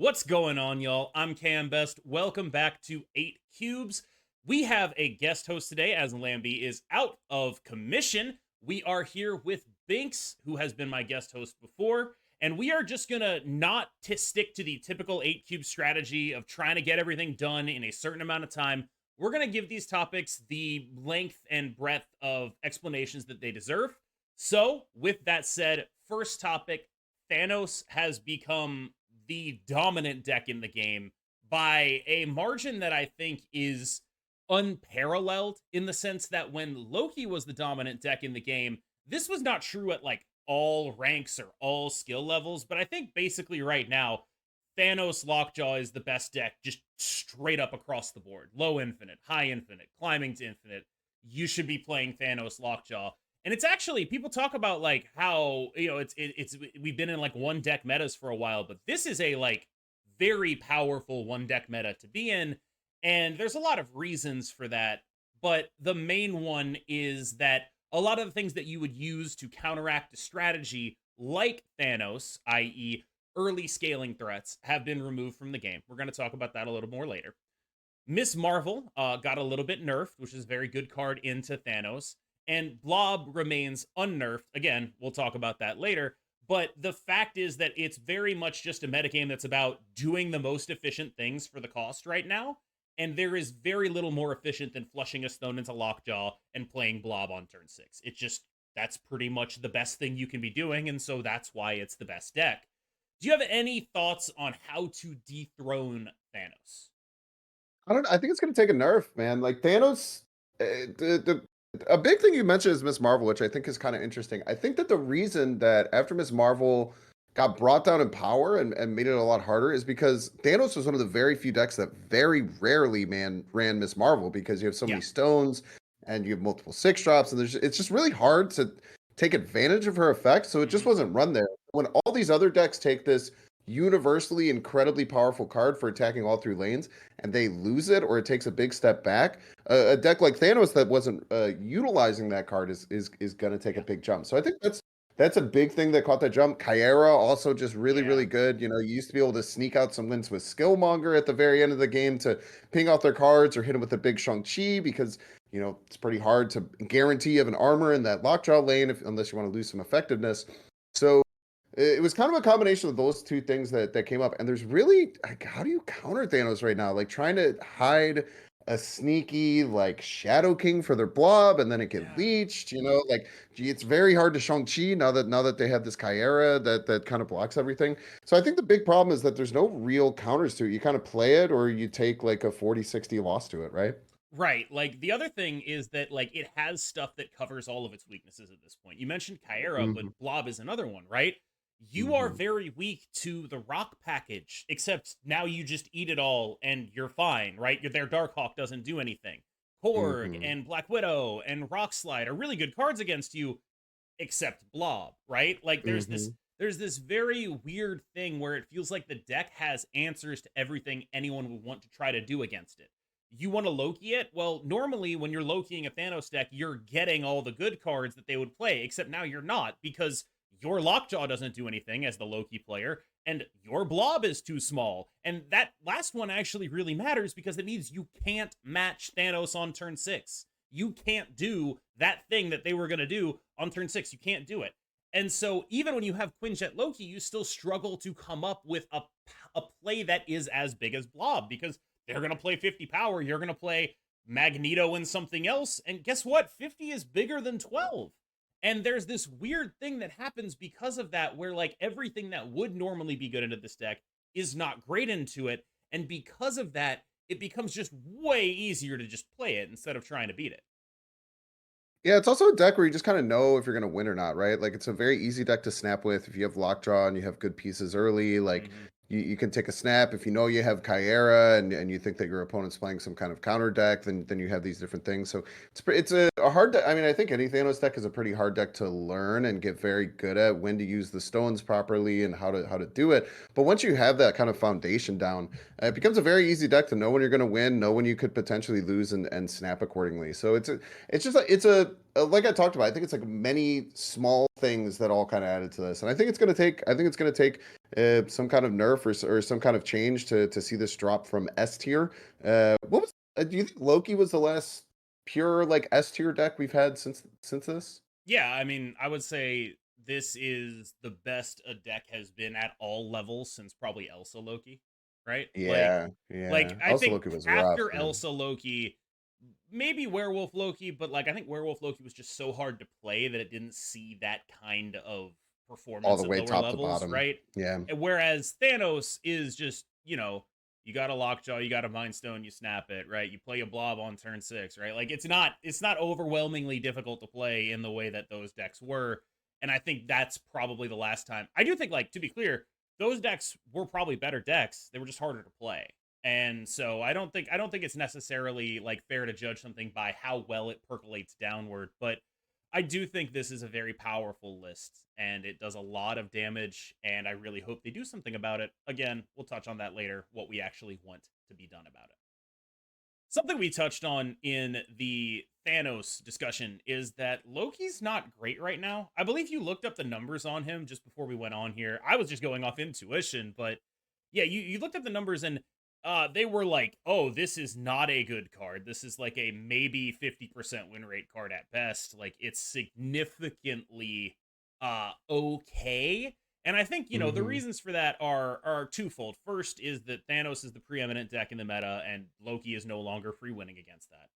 What's going on, y'all? I'm Cam Best. Welcome back to 8 Cubes. We have a guest host today as Lambie is out of commission. We are here with Binks, who has been my guest host before, and we are just gonna not stick to the typical 8 Cube strategy of trying to get everything done in a certain amount of time. We're gonna give these topics the length and breadth of explanations that they deserve. So, with that said, first topic, Thanos has become the dominant deck in the game by a margin that I think is unparalleled, in the sense that when Loki was the dominant deck in the game, this was not true at like all ranks or all skill levels, but I think basically right now, Thanos Lockjaw is the best deck just straight up across the board. Low infinite, high infinite, climbing to infinite. You should be playing Thanos Lockjaw. And it's actually, people talk about like how, it's we've been in like one deck metas for a while, but this is a like very powerful one deck meta to be in, and there's a lot of reasons for that, but the main one is that a lot of the things that you would use to counteract a strategy like Thanos, i.e. early scaling threats, have been removed from the game. We're going to talk about that a little more later. Miss Marvel got a little bit nerfed, which is a very good card into Thanos. And Blob remains unnerfed. Again, we'll talk about that later. But the fact is that it's very much just a metagame that's about doing the most efficient things for the cost right now. And there is very little more efficient than flushing a stone into Lockjaw and playing Blob on turn 6. It just, that's pretty much the best thing you can be doing. And so that's why it's the best deck. Do you have any thoughts on how to dethrone Thanos? I think it's gonna take a nerf, man. Like Thanos, the a big thing you mentioned is Miss Marvel, which I think is kind of interesting. I think that the reason that after Miss Marvel got brought down in power and made it a lot harder is because Thanos was one of the very few decks that very rarely ran Miss Marvel because you have so Yeah. many stones and you have multiple 6 drops, and it's just really hard to take advantage of her effect. So it just Hmm. wasn't run there. When all these other decks take this universally incredibly powerful card for attacking all 3 lanes and they lose it or it takes a big step back, a deck like Thanos that wasn't utilizing that card is going to take a Yeah. big jump. So I think that's a big thing that caught that jump. Kyera also just really Yeah. really good. You used to be able to sneak out some wins with Skillmonger at the very end of the game to ping off their cards or hit them with a big Shang-Chi because it's pretty hard to guarantee you have an armor in that lockjaw lane unless you want to lose some effectiveness. So it was kind of a combination of those two things that came up. And there's really, like, how do you counter Thanos right now? Like trying to hide a sneaky like Shadow King for their blob and then it get Yeah. leached, like gee, it's very hard to Shang-Chi now that they have this Kyera that kind of blocks everything. So I think the big problem is that there's no real counters to it. You kind of play it or you take like a 40-60 loss to it, right? Right. Like the other thing is that like it has stuff that covers all of its weaknesses at this point. You mentioned Kyera, but Hmm. Blob is another one, right? You are Hmm. very weak to the rock package, except now you just eat it all and you're fine, right? Their Darkhawk doesn't do anything. Korg Hmm. and Black Widow and Rockslide are really good cards against you, except Blob, right? Like Hmm. there's this very weird thing where it feels like the deck has answers to everything anyone would want to try to do against it. You want to Loki it? Well, normally when you're Lokiing a Thanos deck, you're getting all the good cards that they would play, except now you're not because your Lockjaw doesn't do anything as the Loki player, and your Blob is too small. And that last one actually really matters because it means you can't match Thanos on turn 6. You can't do that thing that they were going to do on turn 6. You can't do it. And so even when you have Quinjet Loki, you still struggle to come up with a play that is as big as Blob because they're going to play 50 power. You're going to play Magneto and something else. And guess what? 50 is bigger than 12. And there's this weird thing that happens because of that, where like everything that would normally be good into this deck is not great into it. And because of that, it becomes just way easier to just play it instead of trying to beat it. Yeah, it's also a deck where you just kind of know if you're going to win or not, right? Like it's a very easy deck to snap with if you have Lockjaw and you have good pieces early. Like Mm-hmm. you can take a snap if you know you have Kyera and you think that your opponent's playing some kind of counter deck, then you have these different things. So it's a hard deck. I mean, I think any Thanos deck is a pretty hard deck to learn and get very good at when to use the stones properly and how to do it. But once you have that kind of foundation down, it becomes a very easy deck to know when you're going to win, know when you could potentially lose and snap accordingly. So it's just it's a like I talked about, I think it's like many small things that all kind of added to this, and I think it's going to take. I think it's going to take some kind of nerf or some kind of change to see this drop from S tier. What was? Do you think Loki was the last pure like S tier deck we've had since this? Yeah, I mean, I would say this is the best a deck has been at all levels since probably Elsa Loki, right? Yeah, Like yeah. I Also, think Loki was rough, after man. Elsa Loki, maybe Werewolf Loki, but like I think Werewolf Loki was just so hard to play that it didn't see that kind of All performance the at way lower top to levels, bottom. right? Yeah. And whereas Thanos is just, you got a lockjaw, you got a mind stone, you snap it, right? You play a blob on turn 6, right? Like it's not overwhelmingly difficult to play in the way that those decks were. And I think that's probably the last time. I do think, like, to be clear, those decks were probably better decks. They were just harder to play. And so I don't think it's necessarily like fair to judge something by how well it percolates downward, but I do think this is a very powerful list and it does a lot of damage and I really hope they do something about it. Again, we'll touch on that later, what we actually want to be done about it. Something we touched on in the Thanos discussion is that Loki's not great right now. I believe you looked up the numbers on him just before we went on here. I was just going off intuition, but yeah, you looked up the numbers and they were like, oh, this is not a good card. This is like a maybe 50% win rate card at best. Like it's significantly okay. And I think, the Hmm. reasons for that are twofold. First is that Thanos is the preeminent deck in the meta, and Loki is no longer free winning against that.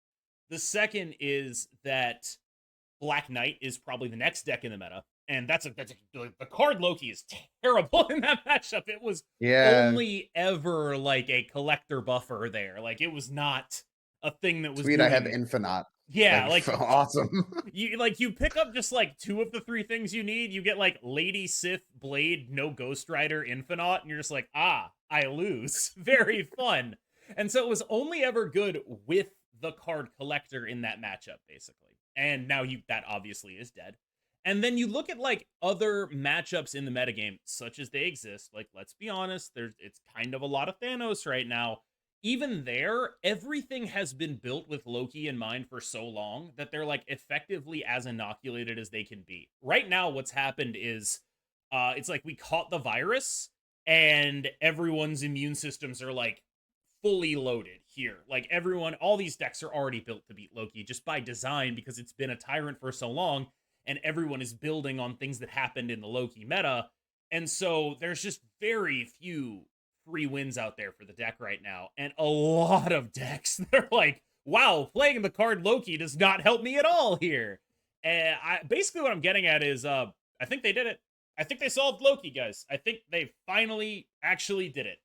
The second is that Black Knight is probably the next deck in the meta, and the card Loki is terrible in that matchup. It was Yeah. only ever like a collector buffer there. Like it was not a thing that was Sweet. I have doing. Infinite. Yeah, Like like awesome. you pick up just like two of the three things you need. You get like Lady Sith Blade, no Ghost Rider, Infinite, and you're just like, I lose. Very fun. And so it was only ever good with the card collector in that matchup, basically. And now that obviously is dead. And then you look at like other matchups in the metagame, such as they exist. Like, let's be honest, it's kind of a lot of Thanos right now. Even there, everything has been built with Loki in mind for so long that they're like effectively as inoculated as they can be. Right now, what's happened is it's like we caught the virus and everyone's immune systems are like fully loaded here. Like all these decks are already built to beat Loki just by design because it's been a tyrant for so long and everyone is building on things that happened in the Loki meta. And so there's just very few free wins out there for the deck right now, and a lot of decks that are like, wow, playing the card Loki does not help me at all here. And basically what I'm getting at is I think they did it. I think they solved Loki, guys. I think they finally actually did it.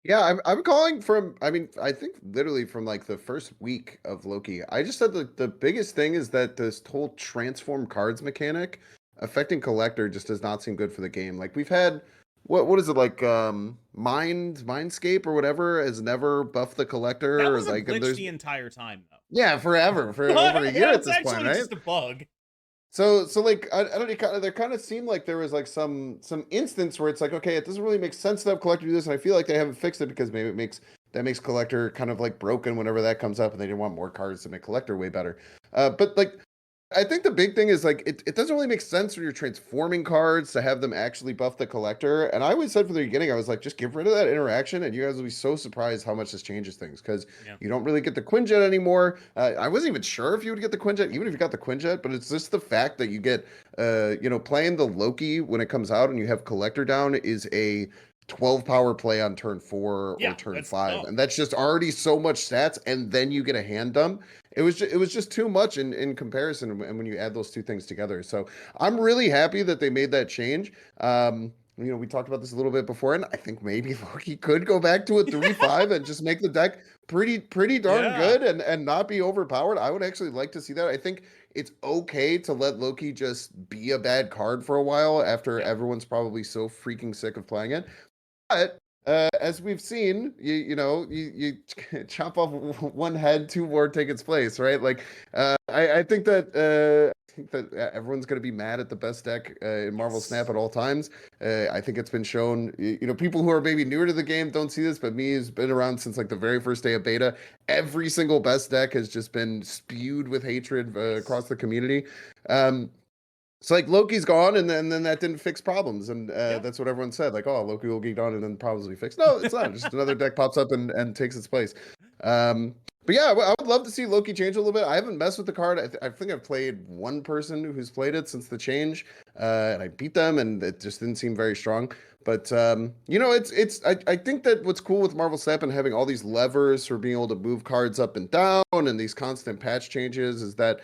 Yeah, I'm calling from. I mean, I think literally from like the first week of Loki. I just said the biggest thing is that this whole transform cards mechanic affecting collector just does not seem good for the game. Like we've had what is it like Mindscape or whatever has never buffed the That collector. was a Like glitch there's the entire time, yeah, forever for though. over a year Yeah, at it's this point, actually right? just a bug. So like I don't know, there kind of seemed like there was like some instance where it's like okay, it doesn't really make sense to have collector do this, and I feel like they haven't fixed it because maybe that makes collector kind of like broken whenever that comes up, and they didn't want more cards to make collector way better. But like I think the big thing is like it doesn't really make sense when you're transforming cards to have them actually buff the collector. And I always said from the beginning, I was like, just get rid of that interaction, and you guys will be so surprised how much this changes things because Yeah. you don't really get the Quinjet anymore. I wasn't even sure if you would get the Quinjet, even if you got the Quinjet, but it's just the fact that you get, playing the Loki when it comes out and you have collector down is a 12 power play on turn 4 or Yeah, turn that's 5, dumb. and that's just already so much stats, and then you get a hand dump. It was just too much in comparison, and when you add those two things together. So I'm really happy that they made that change. We talked about this a little bit before, and I think maybe Loki could go back to a 3-5 and just make the deck pretty darn Yeah. good and not be overpowered. I would actually like to see that. I think it's okay to let Loki just be a bad card for a while after Yep. everyone's probably so freaking sick of playing it. But as we've seen, you chop off one head, two more take its place, right? Like I think that think that everyone's going to be mad at the best deck in Marvel Snap at all times. I think it's been shown, people who are maybe newer to the game don't see this, but me, who's been around since like the very first day of beta, every single best deck has just been spewed with hatred across the community. So like Loki's gone, and then that didn't fix problems, and Yeah. that's what everyone said. Like, oh, Loki will get gone, and then problems will be fixed. No, it's not. Just another deck pops up and takes its place. But yeah, I would love to see Loki change a little bit. I haven't messed with the card. I think I've played one person who's played it since the change, and I beat them, and it just didn't seem very strong. But I think that what's cool with Marvel Snap and having all these levers for being able to move cards up and down, and these constant patch changes is that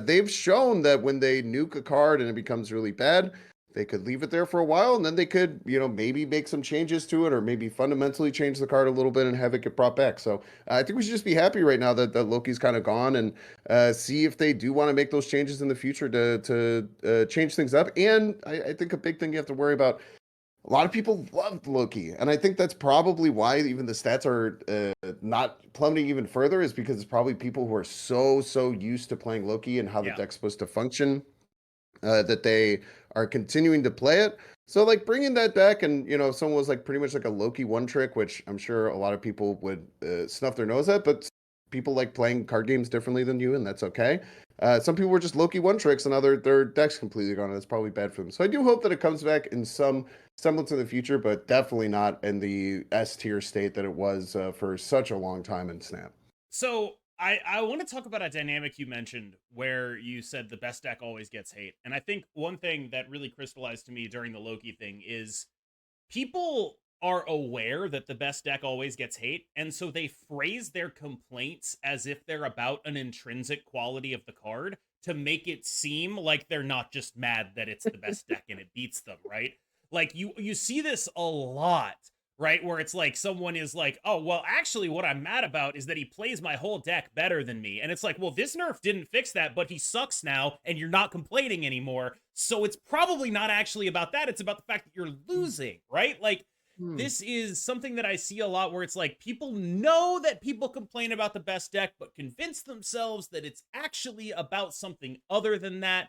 they've shown that when they nuke a card and it becomes really bad, they could leave it there for a while, and then they could, maybe make some changes to it, or maybe fundamentally change the card a little bit and have it get brought back. So I think we should just be happy right now that Loki's kind of gone, and see if they do want to make those changes in the future to change things up. And I think a big thing you have to worry about. A lot of people loved Loki, and I think that's probably why even the stats are not plummeting even further, is because it's probably people who are so used to playing Loki and how the Yeah. deck's supposed to function, that they are continuing to play it. So like bringing that back, and if someone was like pretty much like a Loki one trick, which I'm sure a lot of people would snuff their nose at, but people like playing card games differently than you, and that's okay. Some people were just Loki one tricks, and now their deck's completely gone, and it's probably bad for them. So I do hope that it comes back in some semblance in the future, but definitely not in the S tier state that it was for such a long time in Snap. So I want to talk about a dynamic you mentioned where you said the best deck always gets hate. And I think one thing that really crystallized to me during the Loki thing is people are aware that the best deck always gets hate, and so they phrase their complaints as if they're about an intrinsic quality of the card to make it seem like they're not just mad that it's the best deck and it beats them, right? Like you see this a lot, right? Where it's like someone is like, "Oh, well, actually what I'm mad about is that he plays my whole deck better than me." And it's like, "Well, this nerf didn't fix that, but he sucks now and you're not complaining anymore." So it's probably not actually about that. It's about the fact that you're losing, right? Like Hmm. this is something that I see a lot where it's like people know that people complain about the best deck, but convince themselves that it's actually about something other than that.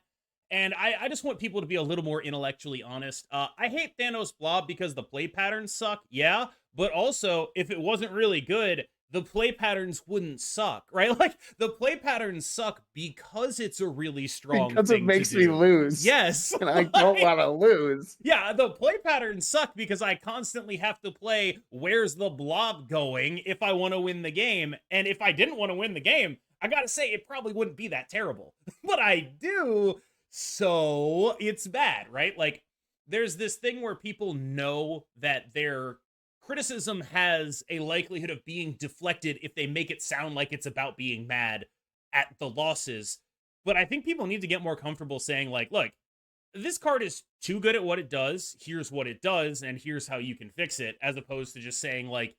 And I just want people to be a little more intellectually honest. I hate Thanos Blob because the play patterns suck, yeah, but also if it wasn't really good, the play patterns wouldn't suck, right? Like the play patterns suck because it's a really strong Because it thing to makes me do. lose, Yes. and I don't want to lose. Yeah, the play patterns suck because I constantly have to play where's the blob going if I want to win the game. And if I didn't want to win the game, I gotta say it probably wouldn't be that terrible. But I do, so it's bad, right? Like there's this thing where people know that their criticism has a likelihood of being deflected if they make it sound like it's about being mad at the losses. But I think people need to get more comfortable saying, like, look, this card is too good at what it does. Here's what it does, and here's how you can fix it, as opposed to just saying, like,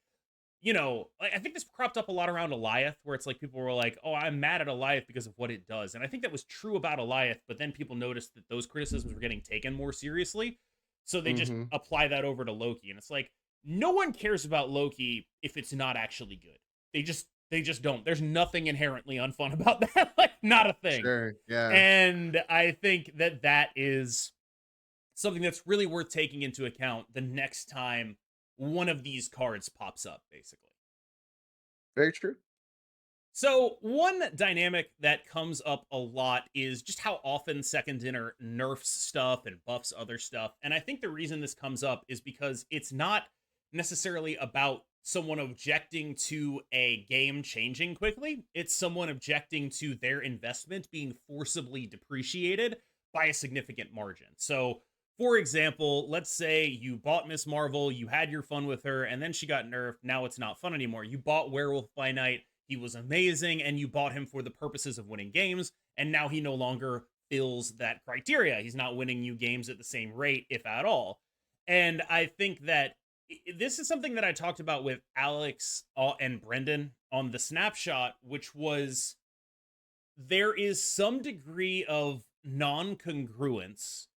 I think this cropped up a lot around Eliath, where it's like people were like, oh, I'm mad at Eliath because of what it does. And I think that was true about Eliath, but then people noticed that those criticisms were getting taken more seriously. So they just Hmm. apply that over to Loki. And it's like, no one cares about Loki if it's not actually good. They just don't. There's nothing inherently unfun about that. Like, not a thing. Sure. Yeah. And I think that is something that's really worth taking into account the next time one of these cards pops up, basically. Very true. So, one dynamic that comes up a lot is just how often Second Dinner nerfs stuff and buffs other stuff. And I think the reason this comes up is because it's not necessarily about someone objecting to a game changing quickly. It's someone objecting to their investment being forcibly depreciated by a significant margin. So, for example, let's say you bought Miss Marvel, you had your fun with her, and then she got nerfed. Now it's not fun anymore. You bought Werewolf by Night, he was amazing, and you bought him for the purposes of winning games, and now he no longer fills that criteria. He's not winning you games at the same rate, if at all. And I think that this is something that I talked about with Alex and Brendan on the snapshot, which was there is some degree of non-congruence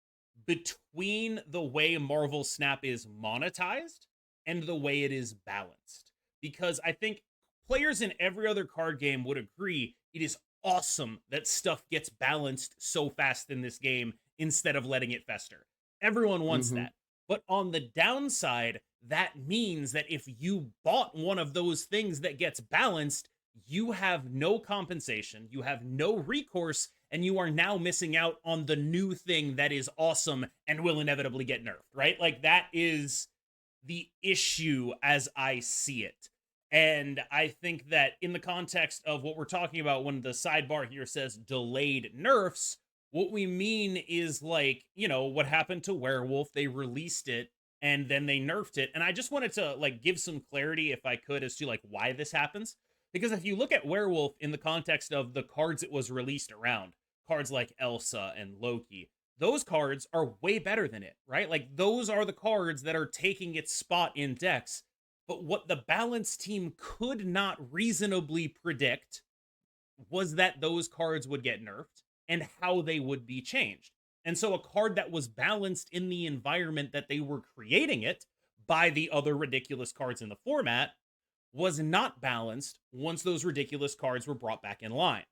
between the way Marvel Snap is monetized and the way it is balanced. Because I think players in every other card game would agree it is awesome that stuff gets balanced so fast in this game instead of letting it fester. Everyone wants Mhm. that. But on the downside, that means that if you bought one of those things that gets balanced, you have no compensation, you have no recourse, and you are now missing out on the new thing that is awesome and will inevitably get nerfed, right? Like, that is the issue as I see it. And I think that in the context of what we're talking about, when the sidebar here says delayed nerfs, what we mean is, like, what happened to Werewolf. They released it and then they nerfed it. And I just wanted to, like, give some clarity, if I could, as to, like, why this happens. Because if you look at Werewolf in the context of the cards it was released around, cards like Elsa and Loki, those cards are way better than it, right? Like, those are the cards that are taking its spot in decks. But what the balance team could not reasonably predict was that those cards would get nerfed and how they would be changed. And so a card that was balanced in the environment that they were creating it by the other ridiculous cards in the format was not balanced once those ridiculous cards were brought back in line.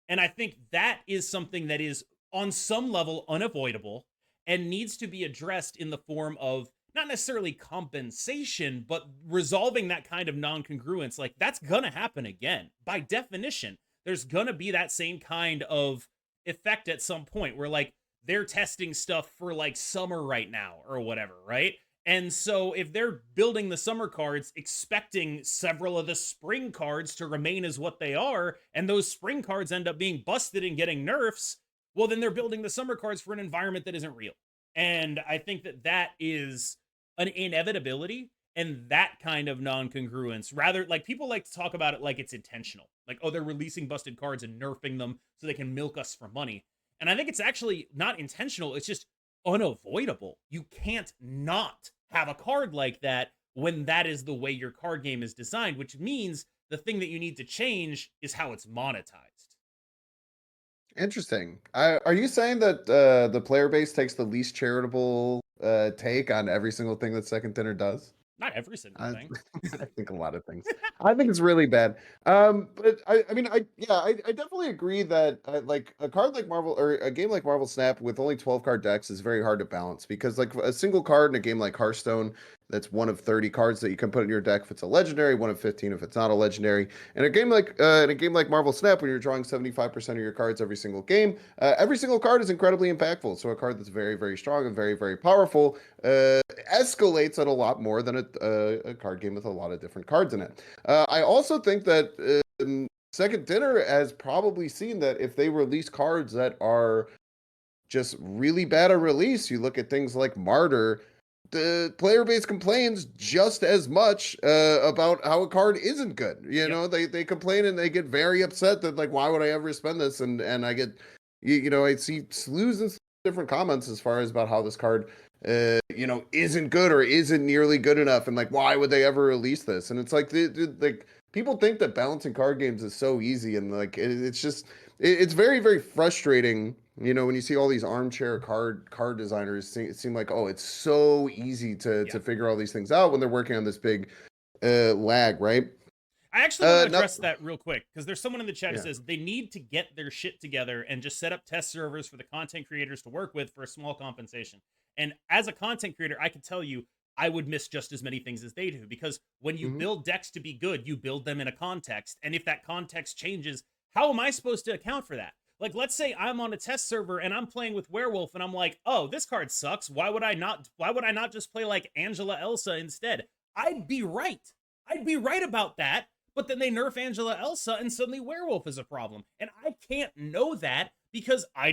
And I think that is something that is on some level unavoidable and needs to be addressed in the form of not necessarily compensation, but resolving that kind of non-congruence. Like, that's gonna happen again. By definition, there's gonna be that same kind of effect at some point where, like, they're testing stuff for, like, summer right now or whatever, right? And so if they're building the summer cards expecting several of the spring cards to remain as what they are, and those spring cards end up being busted and getting nerfs, well, then they're building the summer cards for an environment that isn't real. And I think that that is an inevitability, and that kind of non-congruence, rather, like, people like to talk about it like it's intentional. Like, oh, they're releasing busted cards and nerfing them so they can milk us for money. And I think it's actually not intentional. It's just unavoidable. You can't not have a card like that when that is the way your card game is designed, which means the thing that you need to change is how it's monetized. Interesting. Are you saying that the player base takes the least charitable take on every single thing that Second Dinner does? Not every single I, thing. I think a lot of things. I think it's really bad. But I mean, I definitely agree that like a card like Marvel or a game like Marvel Snap with only 12 card decks is very hard to balance because like a single card in a game like Hearthstone, that's one of 30 cards that you can put in your deck if it's a legendary, one of 15 if it's not a legendary. And a game like Marvel Snap, when you're drawing 75% of your cards every single card is incredibly impactful. So a card that's very, very strong and very, very powerful escalates at a lot more than a card game with a lot of different cards in it. I also think that Second Dinner has probably seen that if they release cards that are just really bad at release, you look at things like Martyr, the player base complains just as much about how a card isn't good. You Yep. know, they complain and they get very upset that like, why would I ever spend this? And I get, I see slews and different comments as far as about how this card, isn't good or isn't nearly good enough, and like, why would they ever release this? And it's like, like people think that balancing card games is so easy, and like it's just it's very, very frustrating, when you see all these armchair card designers seem like, oh, it's so easy Yeah. to figure all these things out when they're working on this big lag, right? I actually want to No, address that real quick because there's someone in the chat who yeah. says they need to get their shit together and just set up test servers for the content creators to work with for a small compensation. And as a content creator, I can tell you, I would miss just as many things as they do, because when you Hmm. build decks to be good, you build them in a context. And if that context changes, how am I supposed to account for that? Like, let's say I'm on a test server and I'm playing with Werewolf and I'm like, oh, this card sucks. Why would I not just play like Angela Elsa instead? I'd be right. I'd be right about that. But then they nerf Angela Elsa and suddenly Werewolf is a problem. And I can't know that because I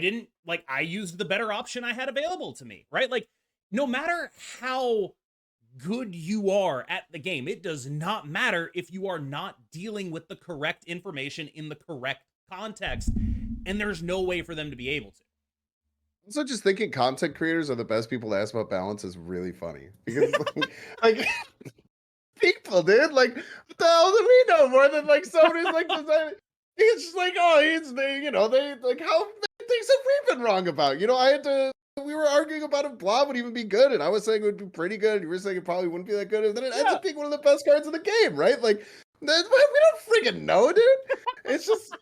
used the better option I had available to me, right? Like, no matter how good you are at the game, it does not matter if you are not dealing with the correct information in the correct context. And there's no way for them to be able to. Also, just thinking content creators are the best people to ask about balance is really funny because like people, dude. Like, what the hell do we know more than like somebody's like designing? It's just like, oh, they like how many things have we been wrong about? We were arguing about if Blob would even be good, and I was saying it would be pretty good. You were saying it probably wouldn't be that good, and then it ends Yeah. up being one of the best cards in the game, right? Like, we don't freaking know, dude. It's just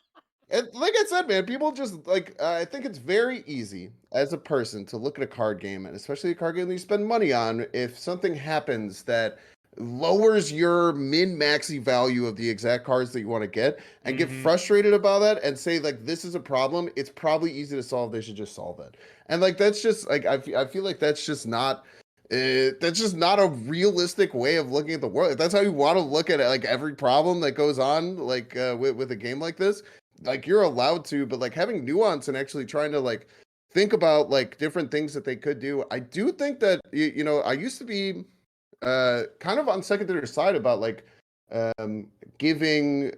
And like I said, man, people just like I think it's very easy as a person to look at a card game, and especially a card game that you spend money on. If something happens that lowers your min-maxi value of the exact cards that you want to get, and get Hmm. frustrated about that, and say like this is a problem, it's probably easy to solve. They should just solve it. And like that's just like I feel like that's just not a realistic way of looking at the world. If that's how you want to look at it, like every problem that goes on, like with a game like this, like you're allowed to, but like having nuance and actually trying to like think about like different things that they could do. I do think that I used to be kind of on secondary side about like giving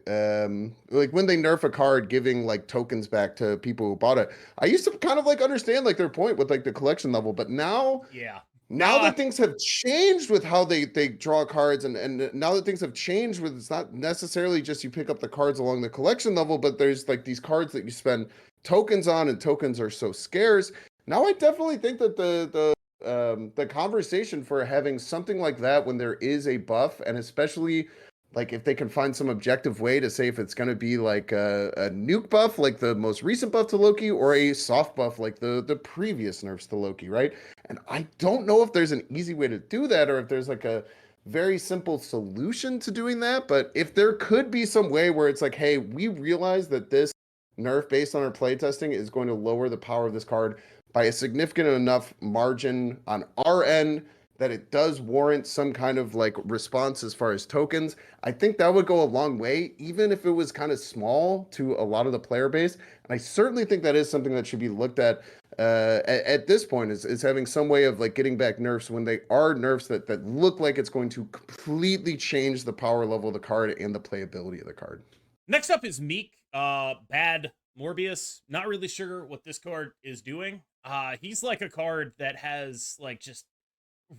like when they nerf a card, giving like tokens back to people who bought it. I used to kind of like understand like their point with like the collection level, but Yeah. now Now I that things have changed with how they draw cards, and now that things have changed with it's not necessarily just you pick up the cards along the collection level, but there's like these cards that you spend tokens on, and tokens are so scarce. Now I definitely think that the conversation for having something like that when there is a buff, and especially like if they can find some objective way to say if it's going to be like a nuke buff like the most recent buff to Loki, or a soft buff like the previous nerfs to Loki, right? And I don't know if there's an easy way to do that, or if there's like a very simple solution to doing that. But if there could be some way where it's like, hey, we realize that this nerf based on our playtesting is going to lower the power of this card by a significant enough margin on our end that it does warrant some kind of like response as far as tokens. I think that would go a long way, even if it was kind of small to a lot of the player base. And I certainly think that is something that should be looked at this point, is having some way of like getting back nerfs when they are nerfs that look like it's going to completely change the power level of the card and the playability of the card. Next up is Meek. Bad Morbius. Not really sure what this card is doing. He's like a card that has like just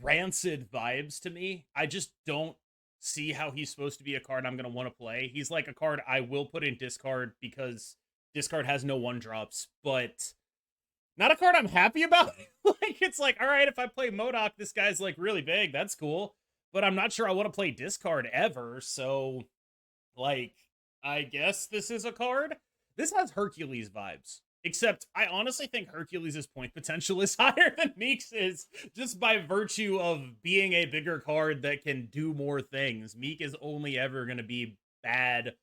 rancid vibes to me. I just don't see how he's supposed to be a card I'm gonna want to play. He's like a card I will put in discard because discard has no one drops, but not a card I'm happy about. Like it's like, all right, if I play Modok, this guy's like really big. That's cool, but I'm not sure I want to play discard ever. So like, I guess this is a card. This has Hercules vibes. Except, I honestly think Hercules' point potential is higher than Meek's is, just by virtue of being a bigger card that can do more things. Meek is only ever going to be bad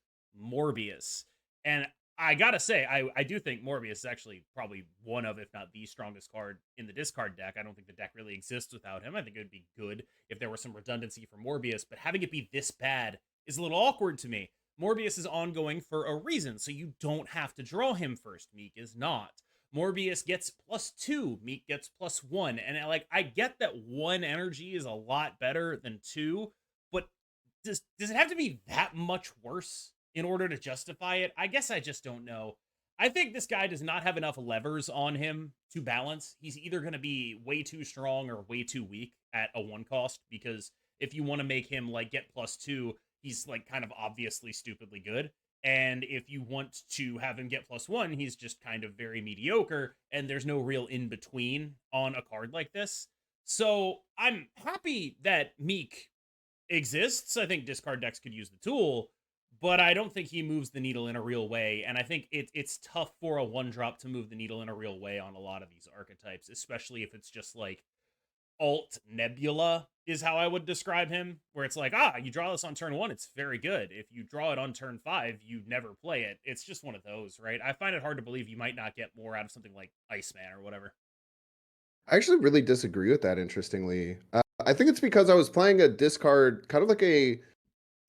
Morbius. And I gotta say, I do think Morbius is actually probably one of, if not the strongest card in the discard deck. I don't think the deck really exists without him. I think it would be good if there was some redundancy for Morbius, but having it be this bad is a little awkward to me. Morbius is ongoing for a reason, so you don't have to draw him first. Meek is not. Morbius gets +2, Meek gets +1. And I get that 1 energy is a lot better than 2, but does it have to be that much worse in order to justify it? I guess I just don't know. I think this guy does not have enough levers on him to balance. He's either going to be way too strong or way too weak at a 1 cost, because if you want to make him like get +2, he's like kind of obviously stupidly good. And if you want to have him get +1, he's just kind of very mediocre, and there's no real in between on a card like this. So I'm happy that Meek exists. I think discard decks could use the tool, but I don't think he moves the needle in a real way. And I think it's tough for a 1-drop to move the needle in a real way on a lot of these archetypes, especially if it's just like alt Nebula is how I would describe him, where it's like, you draw this on turn 1, it's very good. If you draw it on turn 5, you never play it. It's just one of those, right? I find it hard to believe you might not get more out of something like Iceman or whatever. I actually really disagree with that, interestingly. I think it's because I was playing a discard, kind of like a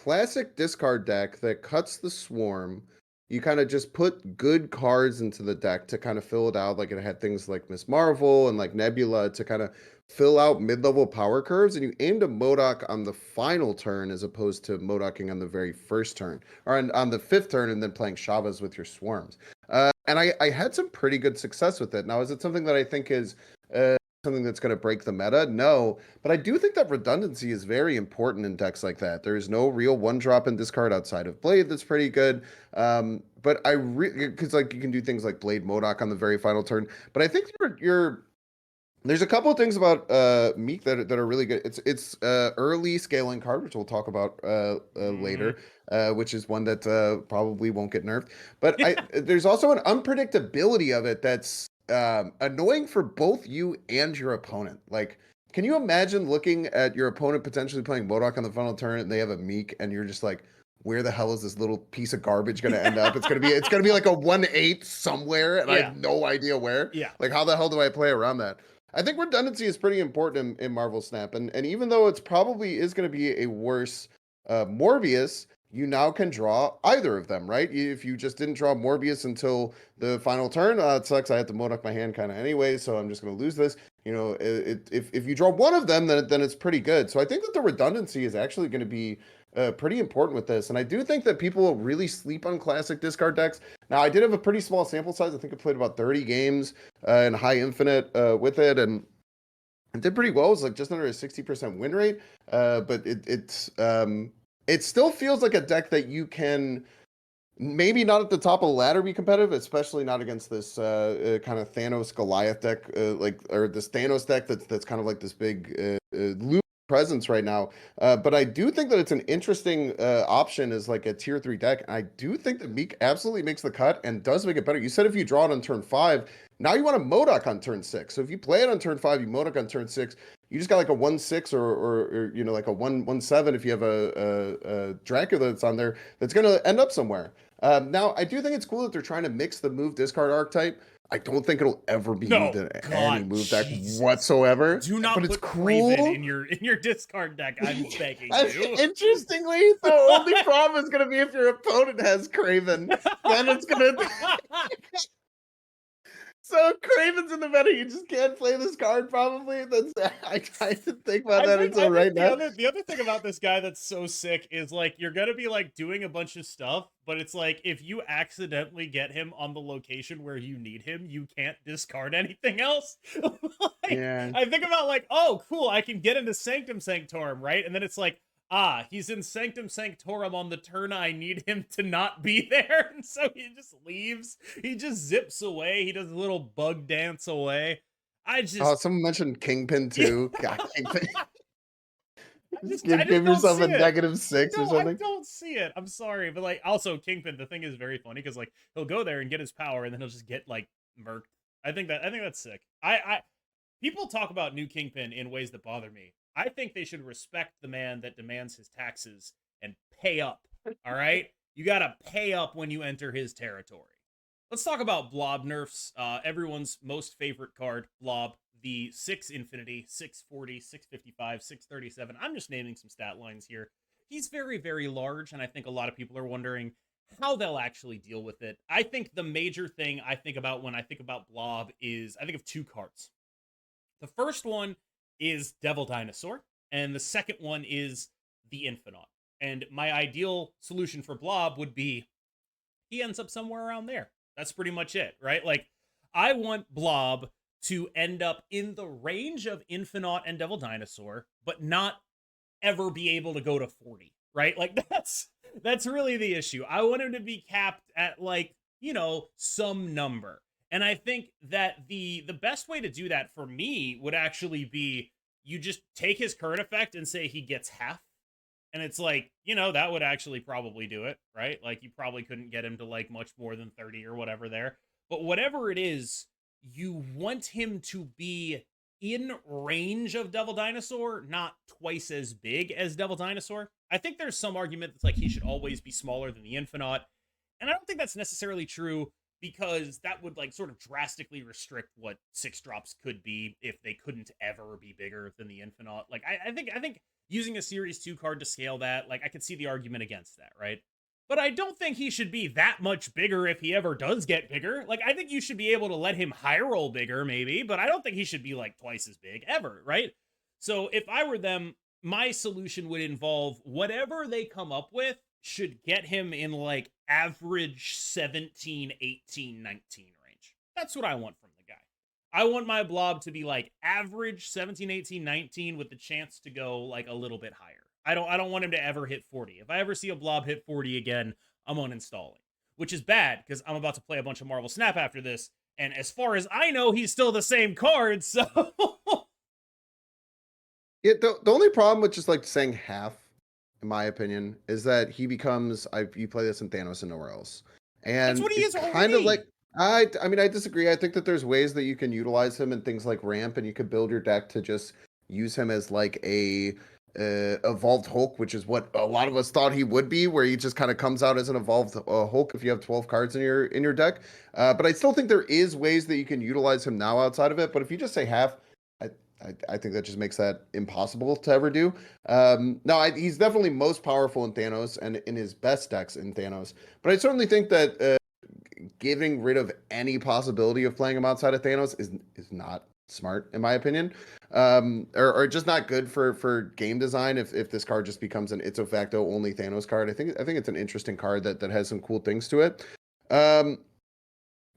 classic discard deck that cuts the swarm. You kind of just put good cards into the deck to kind of fill it out. Like it had things like Miss Marvel and like Nebula to kind of fill out mid-level power curves, and you aim to Modok on the final turn as opposed to Modoking on the very first turn, or on the fifth turn, and then playing Shavas with your swarms. And I had some pretty good success with it. Now, is it something that I think is something that's going to break the meta? No, but I do think that redundancy is very important in decks like that. There's no real 1-drop in discard outside of Blade that's pretty good. But because like you can do things like Blade Modok on the very final turn. But I think your There's a couple of things about Meek that are really good. It's early scaling card, which we'll talk about Hmm. later, which is one that probably won't get nerfed. But I there's also an unpredictability of it that's annoying for both you and your opponent. Like, can you imagine looking at your opponent potentially playing Modok on the final turn and they have a Meek and you're just like, where the hell is this little piece of garbage going to end up? It's gonna be like a 1/8 somewhere, and I Yeah, have no idea where. yeah. Like, how the hell do I play around that? I think redundancy is pretty important in Marvel Snap, and even though it's probably is going to be a worse Morbius, you now can draw either of them, right? If you just didn't draw Morbius until the final turn, it sucks. I have to Modok my hand kind of anyway, so I'm just going to lose this. If you draw one of them, then it's pretty good. So I think that the redundancy is actually going to be pretty important with this, and I do think that people really sleep on classic discard decks. Now, I did have a pretty small sample size. I think I played about 30 games and high infinite with it, and it did pretty well. It was like just under a 60% win rate. But it still feels like a deck that you can maybe not at the top of the ladder be competitive, especially not against this kind of Thanos Goliath deck, or this Thanos deck that's kind of like this big loop presence right now. But I do think that it's an interesting option as like a tier 3 deck. And I do think that Meek absolutely makes the cut and does make it better. You said if you draw it on turn 5, now you want a Modok on turn 6. So if you play it on turn 5, you Modok on turn 6. You just got like a 1/6 or like a 1/7 if you have a Dracula that's on there that's going to end up somewhere. Now, I do think it's cool that they're trying to mix the move discard archetype. I don't think it'll ever be used No, in any God, move deck Jesus. whatsoever, Do but not it's put Craven cool. in your discard deck. I'm begging And you. interestingly, the only problem is going to be if your opponent has Craven, then it's going to. So Craven's in the meta. You just can't play this card. Probably. I didn't think about I that think until I think right the now. other thing about this guy that's so sick is like you're gonna be like doing a bunch of stuff, but it's like if you accidentally get him on the location where you need him, you can't discard anything else. Like Yeah. I think about like, oh cool, I can get into Sanctum Sanctorum, right? And then it's like, he's in Sanctum Sanctorum on the turn I need him to not be there, and so he just leaves. He just zips away. He does a little bug dance away. I Oh, just someone mentioned Kingpin yeah. too. God, Kingpin. Just I just give don't yourself see a it. -6 or I something. don't see it. I'm sorry, but like also Kingpin, the thing is very funny because like he'll go there and get his power, and then he'll just get like murked. I think that's sick. I people talk about new Kingpin in ways that bother me. I think they should respect the man that demands his taxes and pay up. All right, you gotta pay up when you enter his territory. Let's talk about Blob nerfs. Everyone's most favorite card, Blob, the 6 Infinity, 640, 655, 637. I'm just naming some stat lines here. He's very, very large, and I think a lot of people are wondering how they'll actually deal with it. I think the major thing I think about when I think about Blob is I think of two cards. The first one is Devil Dinosaur, and the second one is the Infinite. And my ideal solution for Blob would be he ends up somewhere around there. That's pretty much it, right? Like, I want Blob to end up in the range of Infinite and Devil Dinosaur, but not ever be able to go to 40, right? Like that's really the issue. I want him to be capped at like, some number. And I think that the best way to do that for me would actually be you just take his current effect and say he gets half, and it's like, that would actually probably do it, right? Like, you probably couldn't get him to like much more than 30 or whatever there. But whatever it is, you want him to be in range of Devil Dinosaur, not twice as big as Devil Dinosaur. I think there's some argument that's like he should always be smaller than the Infinite. And I don't think that's necessarily true because that would like sort of drastically restrict what 6 drops could be if they couldn't ever be bigger than the Infinite. Like I think using a series 2 card to scale that, like I could see the argument against that, right? But I don't think he should be that much bigger if he ever does get bigger. Like I think you should be able to let him high roll bigger maybe, but I don't think he should be like twice as big ever, right? So if I were them, my solution would involve whatever they come up with should get him in like average 17, 18, 19 range. That's what I want from the guy. I want my blob to be like average 17, 18, 19 with the chance to go like a little bit higher. I don't want him to ever hit 40. If I ever see a blob hit 40 again, I'm uninstalling. Which is bad because I'm about to play a bunch of Marvel Snap after this, And as far as I know, he's still the same card, so Yeah, the only problem with just like saying half, in my opinion, is that he becomes you play this in Thanos and nowhere else. that's And what he it's is kind of like already. I mean I disagree. I think that there's ways that you can utilize him in things like ramp, and you could build your deck to just use him as like a evolved Hulk, which is what a lot of us thought he would be, where he just kind of comes out as an evolved Hulk if you have 12 cards in your deck. But I still think there is ways that you can utilize him now outside of it. But if you just say half, I I think that just makes that impossible to ever do. No, he's definitely most powerful in Thanos and in his best decks in Thanos. But I certainly think that getting rid of any possibility of playing him outside of Thanos is not smart, in my opinion, or just not good for game design. If this card just becomes an ipso facto only Thanos card, I think it's an interesting card that has some cool things to it. Um,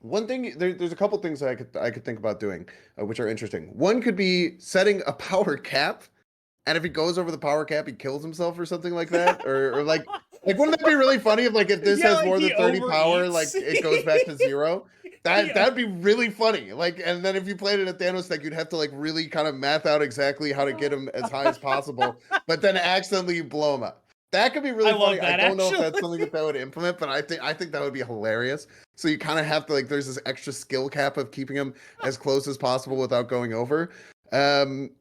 One thing there's a couple things that I could think about doing, which are interesting. One could be setting a power cap, and if he goes over the power cap, he kills himself or something like that, or like wouldn't that be really funny if this Yeah, has like more he than 30 power, overeats. like it goes back to zero? That Yeah. that'd be really funny. Like, and then if you played it at Thanos deck, you'd have to like really kind of math out exactly how to get him as high as possible, but then accidentally blow him up. That could be I really funny. love I that don't know if actually. that's something that would implement, but I think that would be hilarious. So you kind of have to like there's this extra skill cap of keeping him as close as possible without going over. Um,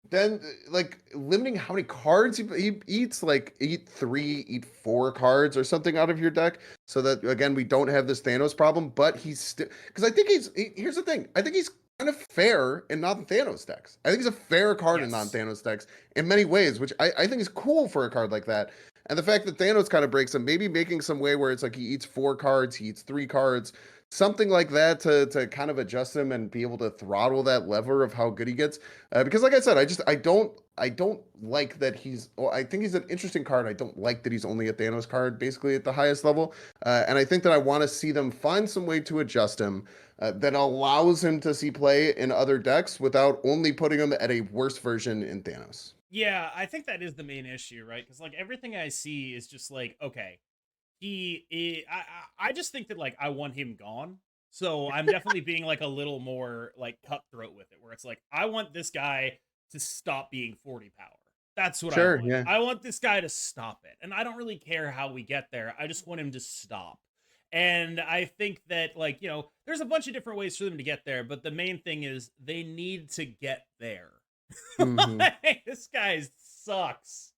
then like limiting how many cards he eats, like eat 3, eat 4 cards or something out of your deck, so that again we don't have this Thanos problem. But he's still because I think here's the thing. I think he's kind of fair in non-Thanos decks. I think he's a fair card in Yes. non-Thanos decks in many ways, which I think is cool for a card like that. And the fact that Thanos kind of breaks him, maybe making some way where it's like he eats 4 cards, he eats 3 cards, something like that to kind of adjust him and be able to throttle that lever of how good he gets. Because like I said, I don't like that he's. Well, I think he's an interesting card. I don't like that he's only a Thanos card, basically at the highest level. And I think that I want to see them find some way to adjust him that allows him to see play in other decks without only putting him at a worse version in Thanos. Yeah, I think that is the main issue, right? Because like everything I see is just like, okay, I just think that like I want him gone. So I'm definitely being like a little more like cutthroat with it, where it's like I want this guy to stop being 40 power. That's what I Sure, want. yeah. I want this guy to stop it. And I don't really care how we get there. I just want him to stop. And I think that like, there's a bunch of different ways for them to get there, but the main thing is they need to get there. Hmm. Like, this guy sucks.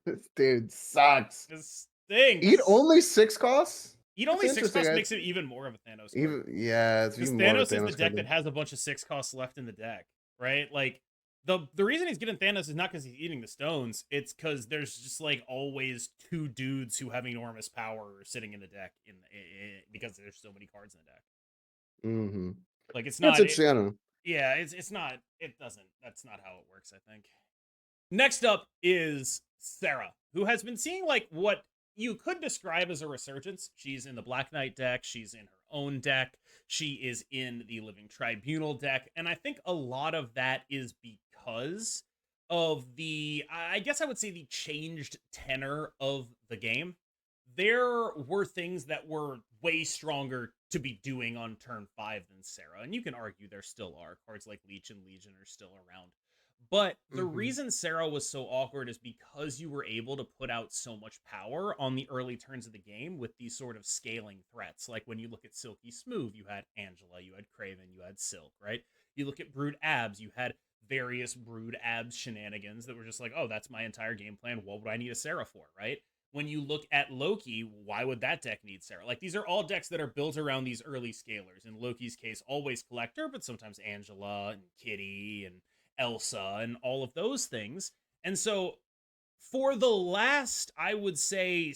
This dude sucks. This Eat stinks. only 6 costs? Eat That's only six interesting. cost makes it even more of a Thanos card. Even yeah, it's Because even more of a Thanos is the Thanos card deck that then. has a bunch of 6 costs left in the deck, right? Like the reason he's getting Thanos is not because he's eating the stones. It's because there's just like always 2 dudes who have enormous power sitting in the deck because there's so many cards in the deck. Hmm. Like it's That's not. interesting. I don't know. Yeah, it's not. It doesn't. That's not how it works. I think. Next up is Sarah, who has been seeing like what you could describe as a resurgence. She's in the Black Knight deck, she's in her own deck, she is in the Living Tribunal deck, and I think a lot of that is because of I guess I would say the changed tenor of the game. There were things that were way stronger to be doing on turn 5 than Sarah, and you can argue there still are. Cards like Leech and Legion are still around, but the Hmm. reason Sarah was so awkward is because you were able to put out so much power on the early turns of the game with these sort of scaling threats. Like when you look at Silky Smooth, you had Angela, you had Craven, you had Silk, right? You look at Brood Abs, you had various Brood Abs shenanigans that were just like, oh, that's my entire game plan. What would I need a Sarah for, right? When you look at Loki, why would that deck need Sarah? Like these are all decks that are built around these early scalers. In Loki's case, always Collector, but sometimes Angela and Kitty and Elsa and all of those things. And so for the last, I would say,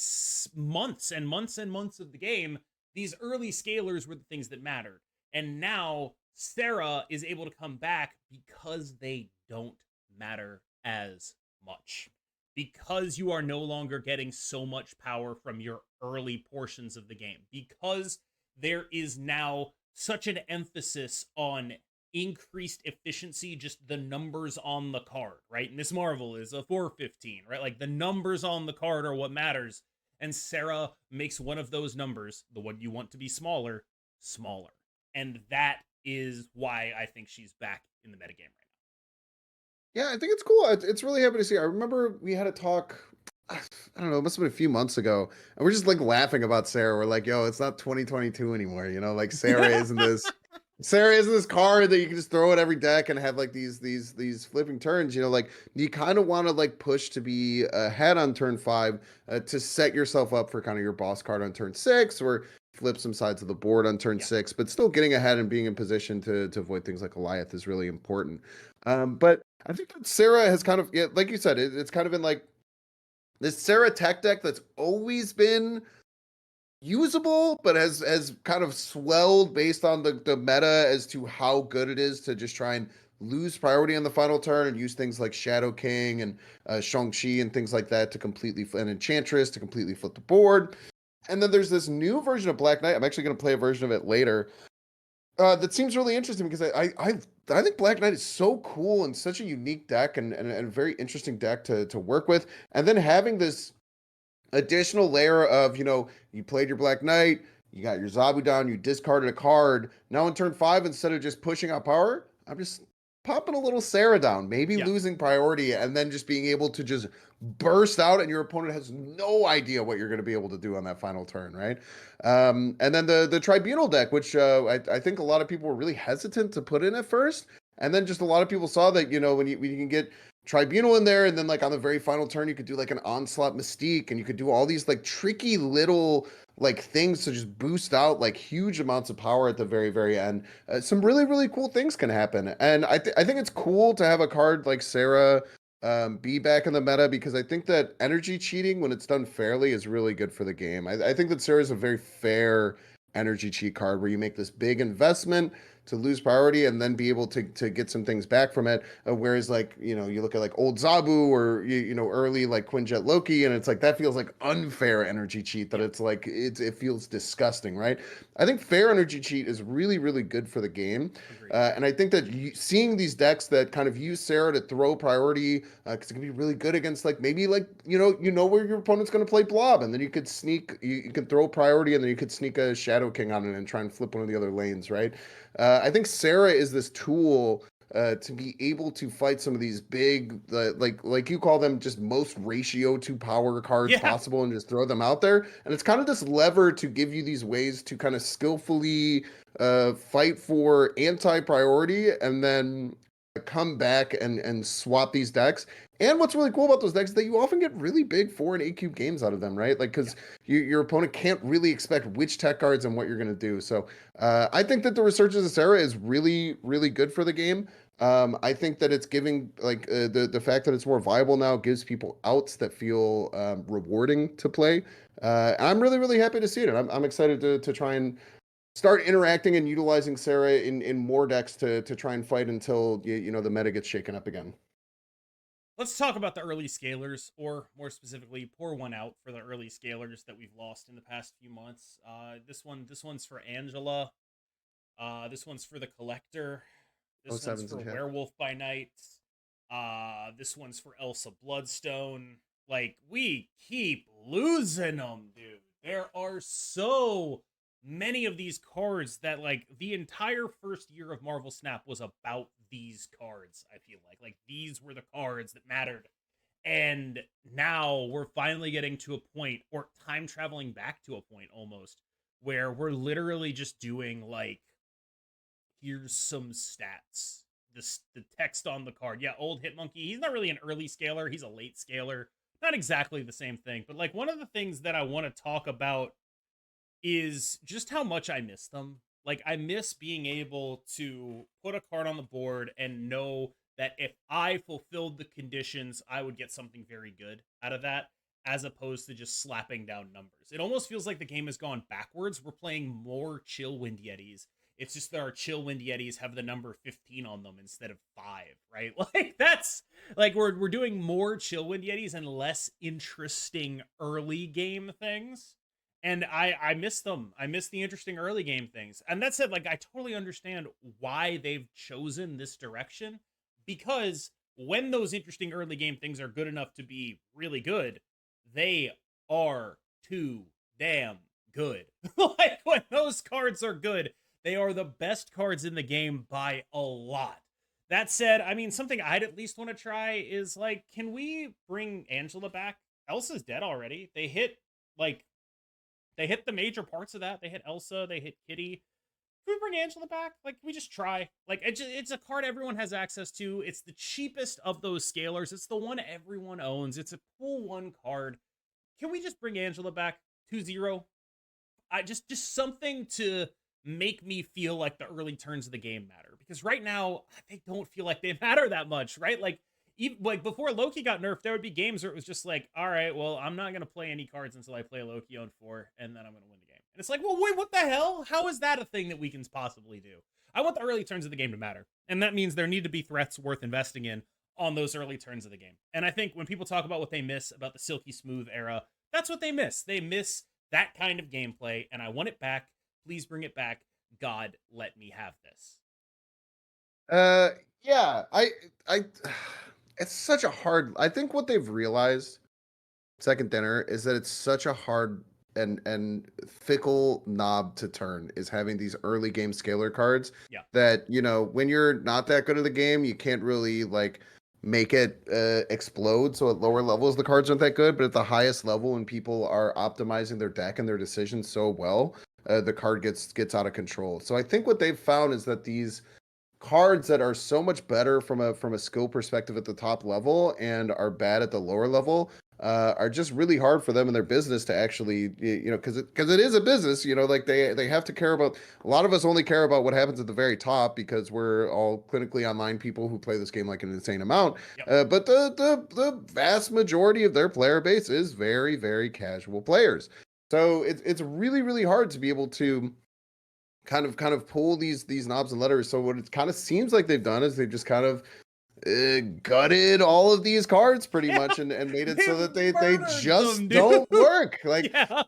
months and months and months of the game, these early scalers were the things that mattered. And now Sarah is able to come back because they don't matter as much. Because you are no longer getting so much power from your early portions of the game. Because there is now such an emphasis on increased efficiency, just the numbers on the card, right? Miss Marvel is a 415, right? Like the numbers on the card are what matters. And Sarah makes one of those numbers, the one you want to be smaller, smaller. And that is why I think she's back in the metagame right Yeah, I think it's cool. It's really happy to see. I remember we had a talk. I don't know, it must have been a few months ago, and we're just like laughing about Sarah. We're like, "Yo, it's not 2022 anymore." You know, like now. Sarah isn't this card that you can just throw at every deck and have like these flipping turns. You know, like you kind of want to like push to be ahead on turn 5 to set yourself up for kind of your boss card on turn 6 or flip some sides of the board on turn Yeah. 6, but still getting ahead and being in position to avoid things like Goliath is really important. But I think that Sarah has kind of, yeah, like you said, it's kind of been like this Sarah tech deck that's always been usable, but has kind of swelled based on the meta as to how good it is to just try and lose priority on the final turn and use things like Shadow King and Shang-Chi and things like that to completely, and Enchantress to completely flip the board. And then there's this new version of Black Knight. I'm actually going to play a version of it later. That seems really interesting because I think Black Knight is so cool and such a unique deck and a very interesting deck to work with. And then having this additional layer of, you played your Black Knight, you got your Zabu down, you discarded a card. Now in turn 5, instead of just pushing out power, I'm just popping a little Sarah down, maybe Yeah. losing priority, and then just being able to just burst out, and your opponent has no idea what you're going to be able to do on that final turn, right? And then the Tribunal deck, which I think a lot of people were really hesitant to put in at first, and then just a lot of people saw that, when you can get Tribunal in there, and then like on the very final turn, you could do like an Onslaught Mystique, and you could do all these like tricky little like things to just boost out like huge amounts of power at the very, very end. Some really, really cool things can happen. And I think it's cool to have a card like Sarah be back in the meta because I think that energy cheating, when it's done fairly, is really good for the game. I think that Sarah is a very fair energy cheat card where you make this big investment to lose priority and then be able to get some things back from it. Whereas like, you look at like old Zabu or, early like Quinjet Loki, and it's like, that feels like unfair energy cheat that Yep. it's like, it feels disgusting, right? I think fair energy cheat is really, really good for the game. Agreed. And I think that seeing these decks that kind of use Sarah to throw priority, because it can be really good against like maybe like where your opponent's going to play Blob, and then you could sneak, you could throw priority, and then you could sneak a Shadow King on it and try and flip one of the other lanes, right? I think Sarah is this tool to be able to fight some of these big, like you call them, just most ratio to power cards Yeah. possible, and just throw them out there. And it's kind of this lever to give you these ways to kind of skillfully fight for anti-priority, and then come back and swap these decks. And what's really cool about those decks is that you often get really big 4 and 8 cube games out of them, right? Like, Yeah. because your opponent can't really expect which tech cards and what you're going to do. So I think that the Resurgence of Sarah is really, really good for the game. I think that it's giving like the fact that it's more viable now gives people outs that feel rewarding to play. I'm really, really happy to see it. And I'm excited to try and start interacting and utilizing Sarah in more decks to try and fight until the meta gets shaken up again. Let's talk about the early scalers, or more specifically, pour one out for the early scalers that we've lost in the past few months. This one's for Angela. This one's for the Collector. Oh, This one's sevens for and chat. Werewolf by Night. This one's for Elsa Bloodstone. Like, we keep losing them, dude. There are so many of these cards that, like, the entire first year of Marvel Snap was about these cards, I feel like these were the cards that mattered. And now we're finally getting to a point, or time traveling back to a point almost, where we're literally just doing like, here's some stats. The text on the card. Yeah, old Hitmonkey. He's not really an early scaler. He's a late scaler. Not exactly the same thing. But like, one of the things that I want to talk about is just how much I miss them. Like, I miss being able to put a card on the board and know that if I fulfilled the conditions, I would get something very good out of that, as opposed to just slapping down numbers. It almost feels like the game has gone backwards. We're playing more chill Wind Yetis. It's just that our chill Wind Yetis have the number 15 on them instead of 5, right? Like, that's like, we're doing more chill Wind Yetis and less interesting early game things. And I miss them. I miss the interesting early game things. And that said, like, I totally understand why they've chosen this direction, because when those interesting early game things are good enough to be really good, they are too damn good. Like, when those cards are good, they are the best cards in the game by a lot. That said, I mean, something I'd at least want to try is, like, can we bring Angela back? Elsa's dead already. They hit the major parts of that. They hit Elsa, they hit Kitty. Can we bring Angela back? Like, we just try. Like, it's a card everyone has access to. It's the cheapest of those scalers. It's the one everyone owns. It's a cool one card. Can we just bring Angela back 2-0? I just something to make me feel like the early turns of the game matter. Because right now, they don't feel like they matter that much, right? Like, even like before Loki got nerfed, there would be games where it was just like, all right, well, I'm not gonna play any cards until I play Loki on 4, and then I'm gonna win the game. And it's like, well, wait, what the hell? How is that a thing that we can possibly do? I want the early turns of the game to matter, and that means there need to be threats worth investing in on those early turns of the game. And I think when people talk about what they miss about the silky smooth era, that's what they miss. They miss that kind of gameplay, and I want it back. Please bring it back. God, let me have this. Yeah, I it's such a hard. I think what they've realized second dinner is that it's such a hard and fickle knob to turn is having these early game scalar cards Yeah. that, you know, when you're not that good at the game, you can't really like make it explode. So at lower levels the cards aren't that good, but at the highest level when people are optimizing their deck and their decisions so well, the card gets out of control. So I think what they've found is that these cards that are so much better from a skill perspective at the top level and are bad at the lower level are just really hard for them in their business to actually, you know, because it is a business, you know, like they have to care about. A lot of us only care about what happens at the very top because we're all clinically online people who play this game like an insane amount. Yep. But the vast majority of their player base is very, very casual players. So it's really, really hard to be able to kind of pull these knobs and levers. So what it kind of seems like they've done is they've just kind of gutted all of these cards pretty much and made it so that they just them, don't work. Like, yeah.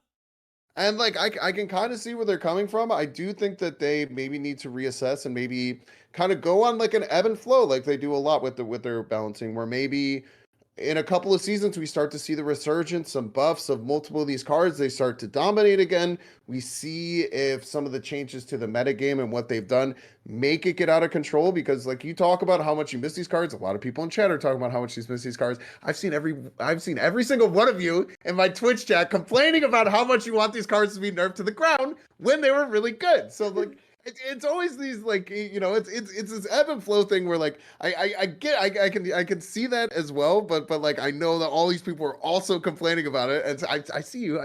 and like I can kind of see where they're coming from. I do think that they maybe need to reassess and maybe kind of go on like an ebb and flow like they do a lot with their balancing, where maybe in a couple of seasons, we start to see the resurgence, some buffs of multiple of these cards. They start to dominate again. We see if some of the changes to the metagame and what they've done make it get out of control. Because, like, you talk about how much you miss these cards. A lot of people in chat are talking about how much you miss these cards. I've seen every single one of you in my Twitch chat complaining about how much you want these cards to be nerfed to the ground when they were really good. So, like, it's always these, like, you know, it's this ebb and flow thing where, like, I can see that as well, but like I know that all these people are also complaining about it, and so I see you.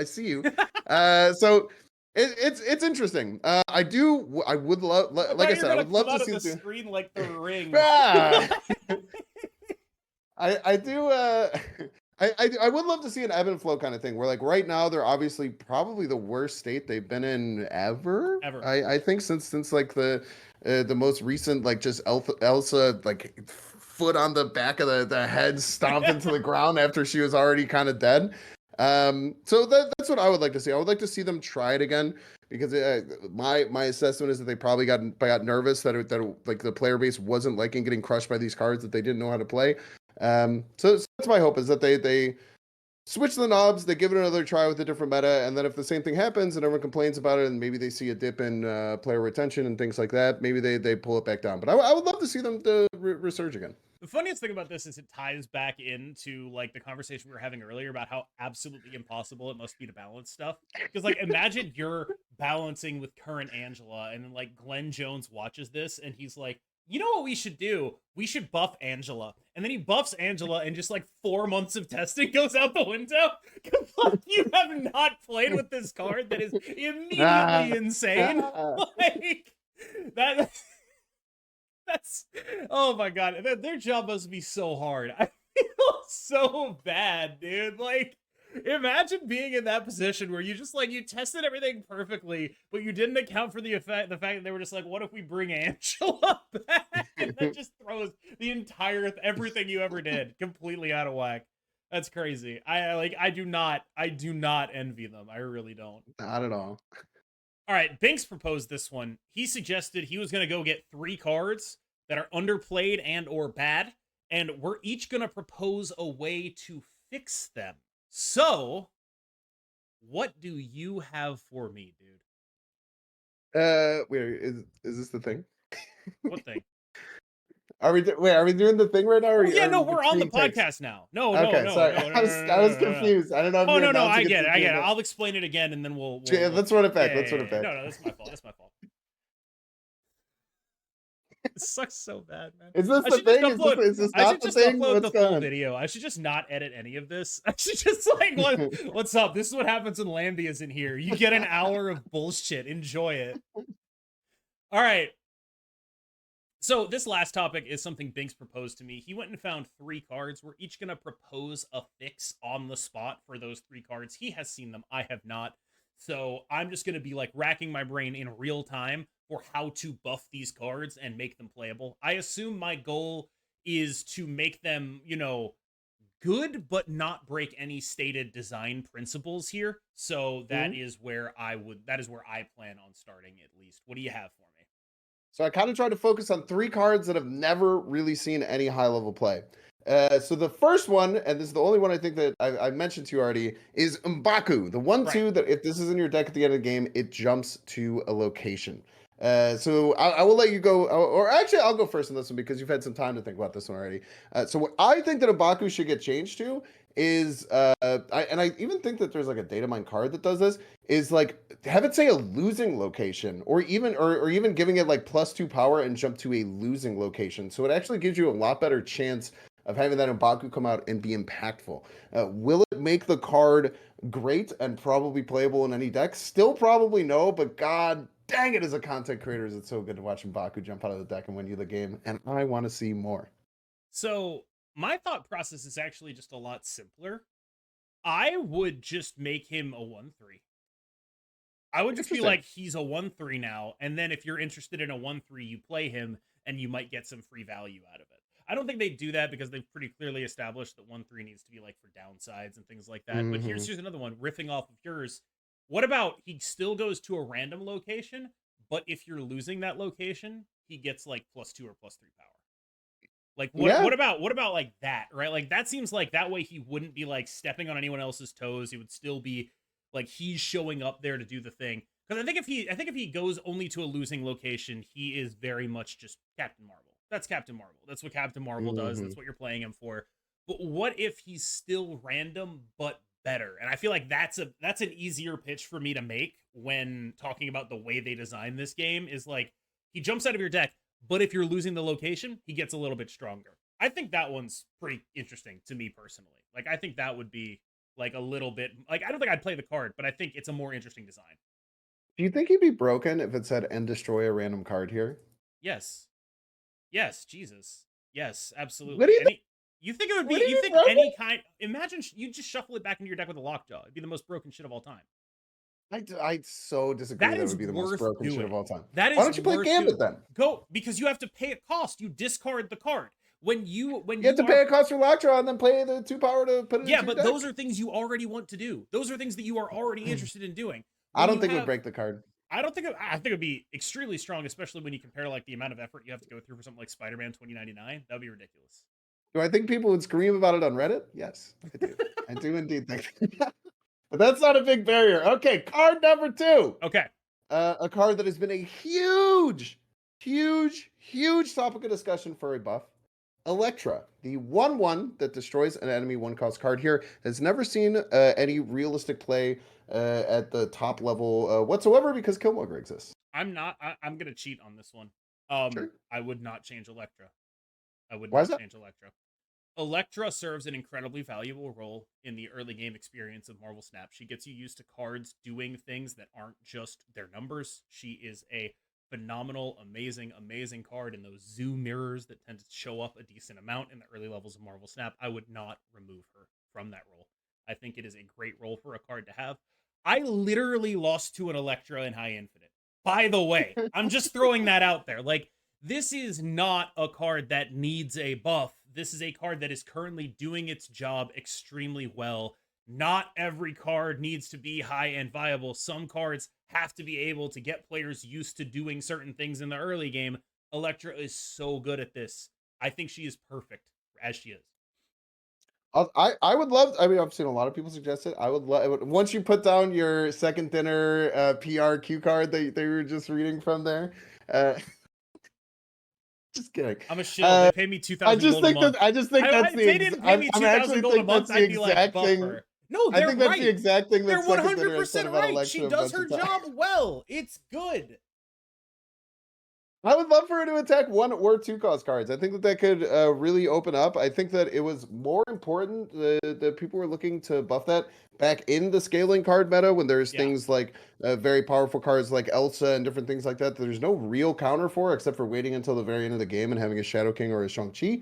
So it's interesting. I would love, like I said, I would love to see the the screen like the ring. Ah! I do I would love to see an ebb and flow kind of thing where, like, right now they're obviously probably the worst state they've been in ever. I think since like the most recent, like, just Elsa like foot on the back of the head stomp into the ground after she was already kind of dead. So that's what I would like to see. I would like to see them try it again because my assessment is that they probably got nervous that like the player base wasn't liking getting crushed by these cards that they didn't know how to play. So that's my hope, is that they switch the knobs, they give it another try with a different meta, and then if the same thing happens and everyone complains about it, and maybe they see a dip in player retention and things like that, maybe they pull it back down. But I would love to see them resurge again. The funniest thing about this is it ties back into, like, the conversation we were having earlier about how absolutely impossible it must be to balance stuff. Because, like, imagine you're balancing with current Angela, and then, like, Glenn Jones watches this, and he's like, you know what we should do? We should buff Angela. And then he buffs Angela, and just, like, 4 months of testing goes out the window. You have not played with this card that is immediately insane. Like, that... That's, oh my god, their job must be so hard. I feel so bad, dude. Like, imagine being in that position where you just, like, you tested everything perfectly, but you didn't account for the fact that they were just like, what if we bring Angela back? And that just throws the entire everything you ever did completely out of whack. That's crazy. I do not envy them. I really don't. Not at all. All right, Binks proposed this one. He suggested he was going to go get 3 cards that are underplayed and or bad, and we're each going to propose a way to fix them. So, What do you have for me, dude? Wait, is this the thing? What thing? Wait, are we doing the thing right now, or Oh yeah, are no, we we're on the between takes? podcast now. No, no, Okay, no, sorry. no, no, no, I was no, no, no, no. confused. I don't know if Oh you're no, no, announcing I it get to it, do I'll the. explain it again, and then Yeah, we'll let's run it back. yeah, Let's yeah, run it yeah. back. No, no, that's my fault. That's my fault. It sucks so bad, man. Is this I the should just thing? upload. Is this I not should the just thing? upload What's the full going video. I should just not edit any of this. I should just like, what's up? This is what happens when Lambie isn't here. You get an hour of bullshit. Enjoy it. All right. So this last topic is something Binks proposed to me. He went and found 3 cards. We're each going to propose a fix on the spot for those 3 cards. He has seen them. I have not. So I'm just going to be like racking my brain in real time for how to buff these cards and make them playable. I assume my goal is to make them, good but not break any stated design principles here. So on? that is where I plan on starting at least. What do you have for me? So I kind of tried to focus on 3 cards that have never really seen any high level play. So the first one, and this is the only one I think that I mentioned to you already, is M'Baku. The Right. 1/2 that if this is in your deck at the end of the game, it jumps to a location. So I will let you go, or actually I'll go first on this one because you've had some time to think about this one already. So what I think that M'Baku should get changed to is, I even think that there's like a data mine card that does this, is like have it say a losing location, or even giving it like +2 power and jump to a losing location. So it actually gives you a lot better chance of having that M'Baku come out and be impactful. Will it make the card great and probably playable in any deck? Still probably no, but god dang it, as a content creator, is it so good to watch M'Baku jump out of the deck and win you the game, and I want to see more. So my thought process is actually just a lot simpler. I would just make him a 1/3. I would just be Interesting. like, he's a 1/3 now, and then if you're interested in a 1/3, you play him, and you might get some free value out of it. I don't think they do that because they've pretty clearly established that 1/3 needs to be like for downsides and things like that. But Hmm. here's another one, riffing off of yours. What about he still goes to a random location, but if you're losing that location, he gets like +2 or +3 power. Like what Yeah. what about like that, right? Like that seems like that way he wouldn't be like stepping on anyone else's toes. He would still be like he's showing up there to do the thing. Because I think if he goes only to a losing location, he is very much just Captain Marvel. That's Captain Marvel. That's what Captain Marvel does. Hmm. That's what you're playing him for. But what if he's still random but better? And I feel like that's an easier pitch for me to make when talking about the way they design this game is like he jumps out of your deck, but if you're losing the location, he gets a little bit stronger. I think that one's pretty interesting to me personally. Like I think that would be like a little bit like I don't think I'd play the card, but I think it's a more interesting design. Do you think he'd be broken if it said "and destroy a random card" here? Yes. Yes, Jesus. Yes, What do absolutely. you think? Any you think it would be Would he you be think broken? any kind imagine you just shuffle it back into your deck with a lockjaw. It'd be the most broken shit of all time. I so disagree That that is would be the most worth broken shit of doing. all time. That Why is don't you play worth doing. Gambit then? Go because you have to pay a cost. You discard the card. When You have you to pay are a cost for Lockjaw and then pay the 2 power to put it yeah, into your but those deck. are things you already want to do. Those are things that you are already interested in doing. I When don't you think it would have break the card. I think it'd be extremely strong, especially when you compare like the amount of effort you have to go through for something like Spider-Man 2099. That'd be ridiculous. Do I think people would scream about it on Reddit? Yes, I do. I do indeed think. But that's not a big barrier. Okay, card number 2. Okay. A card that has been a huge topic of discussion for a buff. Elektra, the 1/1 that destroys an enemy 1 cost card here, has never seen any realistic play at the top level whatsoever because Killmonger exists. I'm gonna cheat on this one. Sure. I would not change Elektra. I would Why is not that? change Elektra. Elektra serves an incredibly valuable role in the early game experience of Marvel Snap. She gets you used to cards doing things that aren't just their numbers. She is a phenomenal, amazing card in those zoo mirrors that tend to show up a decent amount in the early levels of Marvel Snap. I would not remove her from that role. I think it is a great role for a card to have. I literally lost to an Elektra in High Infinite. By the way, I'm just throwing that out there. Like, this is not a card that needs a buff. This is a card that is currently doing its job extremely well. Not every card needs to be high and viable. Some cards have to be able to get players used to doing certain things in the early game. Elektra is so good at this. I think she is perfect as she is. I would love. I mean, I've seen a lot of people suggest it. I would love once you put down your second dinner PR cue card that they were just reading from there. Uh, just kidding. I'm a shill. They pay me I 2,000 just gold a think month. that I just think that's If they didn't pay me I'm 2,000 actually gold a think month, that's the I'd be like, exact thing. buffer. No, I they're think that's the right. exact thing They're that second dinner has said 100% about right. She Elektra a does bunch her of times. job well. It's good. I would love for her to attack 1 or 2 cost cards. I think that that could really open up. I think that it was more important that people were looking to buff that back in the scaling card meta when there's Yeah. things like very powerful cards like Elsa and different things like that. There's no real counter for except for waiting until the very end of the game and having a Shadow King or a Shang-Chi.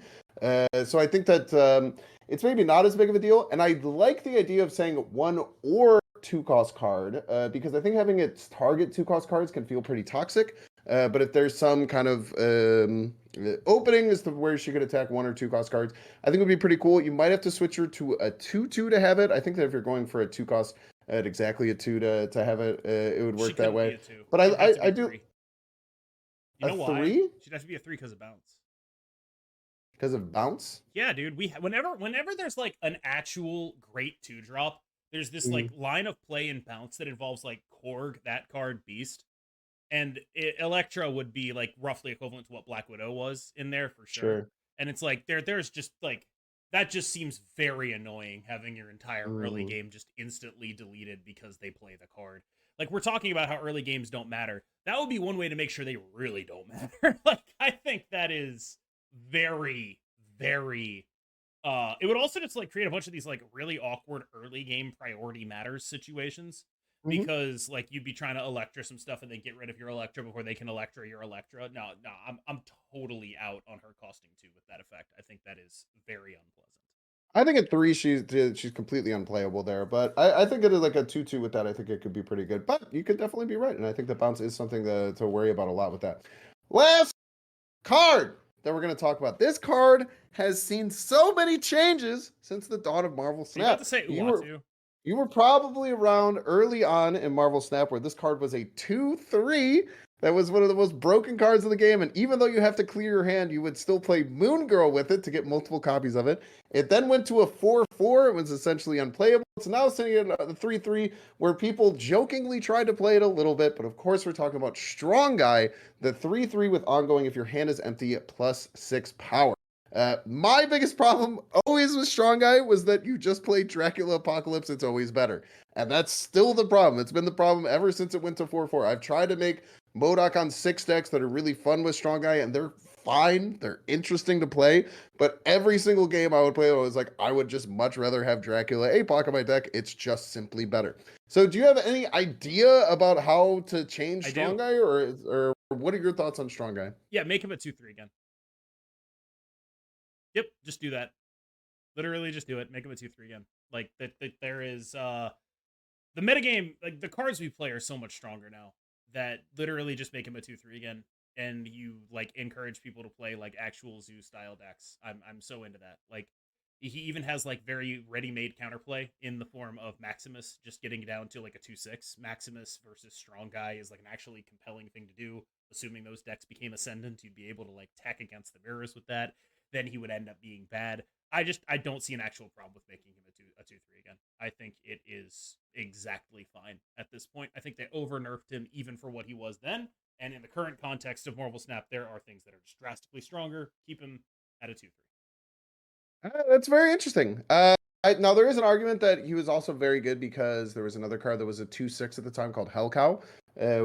So I think that it's maybe not as big of a deal. And I like the idea of saying 1 or 2 cost card because I think having it target 2 cost cards can feel pretty toxic. But if there's some kind of opening as to where she could attack 1 or 2 cost cards, I think it would be pretty cool. You might have to switch her to a 2/2 to have it. I think that if you're going for a 2 cost at exactly a 2 to have it, it would She work that couldn't be way. a 2. But She'd have to be I a do 3. You a know why? 3 She'd have to be a 3 because of bounce. because of bounce. Yeah, dude. Whenever there's like an actual great 2-drop, there's this like Mhm. line of play in bounce that involves like Korg, that card, Beast, and Elektra would be like roughly equivalent to what Black Widow was in there for sure. Sure. And it's like there's just like that just seems very annoying having your entire early Mhm. game just instantly deleted because they play the card. Like we're talking about how early games don't matter. That would be one way to make sure they really don't matter. Like I think that is very very it would also just like create a bunch of these like really awkward early game priority matters situations Mhm. because like you'd be trying to Electra some stuff and then get rid of your Electra before they can Electra your Electra. No, I'm totally out on her costing 2 with that effect. I think that is very unpleasant. I think at 3 she's completely unplayable there, but I think it is like a 2/2 with that. I think it could be pretty good. But you could definitely be right, and I think that bounce is something to worry about a lot with that. Last card that we're going to talk about. This card has seen so many changes since the dawn of Marvel Are you about Snap. to say You were Uatu? you were probably around early on in Marvel Snap where this card was a 2/3 that was one of the most broken cards in the game. And even though you have to clear your hand, you would still play Moon Girl with it to get multiple copies of it. It then went to a 4/4. It was essentially unplayable. It's now sitting at the 3/3 where people jokingly tried to play it a little bit. But of course, we're talking about Strong Guy, the 3/3 with ongoing if your hand is empty +6 power. My biggest problem always with Strong Guy was that you just played Dracula Apocalypse. It's always better. And that's still the problem. It's been the problem ever since it went to 4/4. I've tried to make Modoc on 6 decks that are really fun with Strong Guy, and they're fine. They're interesting to play. But every single game I would play, I was like, I would just much rather have Dracula APOC on my deck. It's just simply better. So, do you have any idea about how to change I Strong do. Guy, or what are your thoughts on Strong Guy? Yeah, make him a 2/3 again. Yep, just do that. Literally just do it. Make him a 2/3 again. Like that there is the metagame, like the cards we play are so much stronger now that literally just make him a 2/3 again, and you like encourage people to play like actual zoo style decks. I'm so into that. Like he even has like very ready-made counterplay in the form of Maximus just getting down to like a 2/6. Maximus versus Strong Guy is like an actually compelling thing to do. Assuming those decks became ascendant, you'd be able to like tack against the mirrors with that. Then he would end up being bad. I don't see an actual problem with making him a 2/3 again. I think it is exactly fine at this point. I think they over nerfed him even for what he was then. And in the current context of Marvel Snap, there are things that are just drastically stronger. Keep him at a 2/3. That's very interesting. Now there is an argument that he was also very good because there was another card that was a 2/6 at the time called Hell Cow,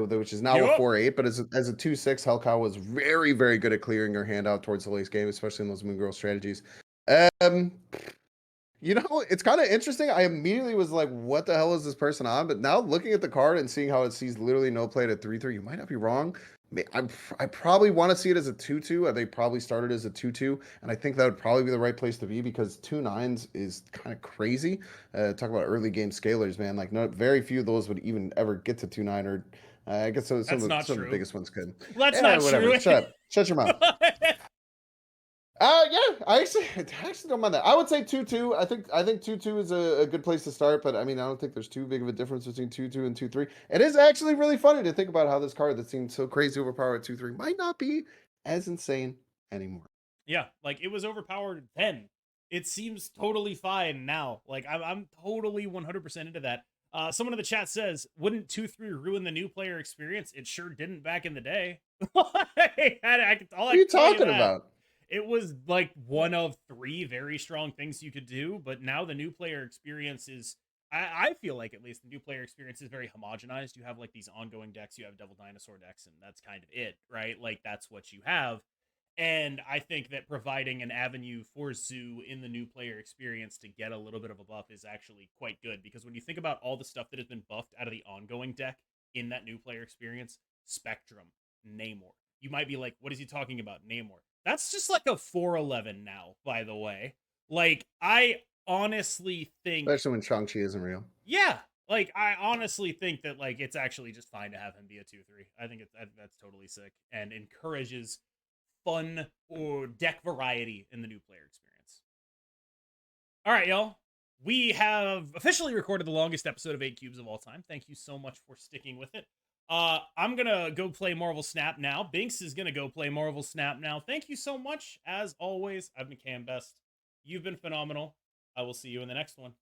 which is now a Yup. 4/8. But as a 2/6, Hell Cow was very, very good at clearing your hand out towards the late game, especially in those Moon Girl strategies. Um, it's kind of interesting. I immediately was like, "What the hell is this person on?" But now looking at the card and seeing how it sees literally no play at 3/3, you might not be wrong. I probably want to see it as a 2/2. They probably started as a 2/2, and I think that would probably be the right place to be because 2/9s is kind of crazy. Talk about early game scalers, man. Like, not very few of those would even ever get to 2/9, or I guess That's not some of the true. biggest ones could. Well, that's Yeah, not whatever. true. Shut up. Shut your mouth. Yeah, I actually don't mind that. I would say 2/2. I think 2/2 is a good place to start, but I mean, I don't think there's too big of a difference between 2/2 and 2/3. It is actually really funny to think about how this card that seemed so crazy overpowered at 2/3 might not be as insane anymore. Yeah, like it was overpowered then. It seems totally fine now. Like I'm totally 100% into that. Someone in the chat says, "Wouldn't 2-3 ruin the new player experience?" It sure didn't back in the day. All What I are you can tell you talking that. about? It was like one of 3 very strong things you could do, but now the new player experience is, I feel like at least the new player experience is very homogenized. You have like these ongoing decks, you have Devil Dinosaur decks, and that's kind of it, right? Like that's what you have. And I think that providing an avenue for Zoo in the new player experience to get a little bit of a buff is actually quite good, because when you think about all the stuff that has been buffed out of the ongoing deck in that new player experience, Spectrum, Namor. You might be like, what is he talking about, Namor? That's just like a 411 now, by the way. Like, I honestly think, Especially when Shang-Chi isn't real. yeah, like I honestly think that like it's actually just fine to have him be a 2-3. I think that's totally sick and encourages fun or deck variety in the new player experience. All right, y'all. We have officially recorded the longest episode of 8 Cubes of all time. Thank you so much for sticking with it. I'm gonna go play Marvel Snap now. BYNX is gonna go play Marvel Snap now. Thank you so much. As always, I've been Cam Best. You've been phenomenal. I will see you in the next one.